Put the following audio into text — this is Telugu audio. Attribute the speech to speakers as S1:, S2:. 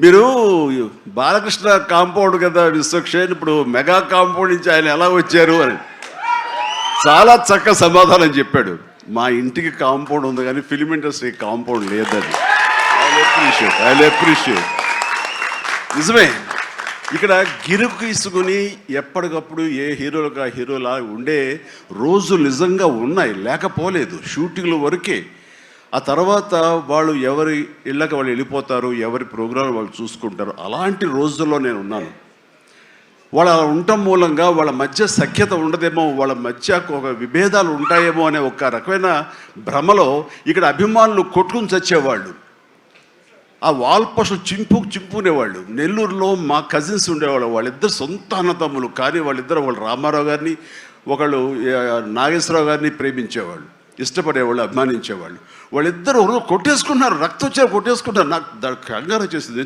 S1: మీరు బాలకృష్ణ కాంపౌండ్ కదా విశ్వక్షేణ్, ఇప్పుడు మెగా కాంపౌండ్ నుంచి ఆయన ఎలా వచ్చారు అని చాలా చక్కగా సమాధానం చెప్పాడు. మా ఇంటికి కాంపౌండ్ ఉంది కానీ ఫిలిం ఇండస్ట్రీ కాంపౌండ్ లేదని. I appreciate. నిజమే, ఇక్కడ గిరుకు తీసుకుని ఎప్పటికప్పుడు ఏ హీరోలకు ఆ హీరోలా ఉండే రోజులు నిజంగా ఉన్నాయి, లేకపోలేదు. షూటింగ్ల వరకే, ఆ తర్వాత వాళ్ళు ఎవరి ఇళ్ళకి వాళ్ళు వెళ్ళిపోతారు, ఎవరి ప్రోగ్రాం వాళ్ళు చూసుకుంటారు. అలాంటి రోజుల్లో నేను ఉన్నాను. వాళ్ళ ఉండటం మూలంగా వాళ్ళ మధ్య సఖ్యత ఉండదేమో, వాళ్ళ మధ్య ఒక విభేదాలు ఉంటాయేమో అనే ఒక రకమైన భ్రమలో ఇక్కడ అభిమానులు కొట్టుకుని చచ్చేవాళ్ళు. ఆ వాల్ పోస్టులు చింపుకునేవాళ్ళు. నెల్లూరులో మా కజిన్స్ ఉండేవాళ్ళు, వాళ్ళిద్దరు సొంత అన్నతమ్ములు, కానీ వాళ్ళిద్దరు ఒకళ్ళు రామారావు గారిని, ఒకళ్ళు నాగేశ్వరరావు గారిని ప్రేమించేవాళ్ళు, ఇష్టపడేవాళ్ళు, అభిమానించేవాళ్ళు. వాళ్ళిద్దరు కొట్టేసుకున్నారు, రక్తం వచ్చారు, కొట్టేసుకున్నారు. నాకు కంగారు చేసింది.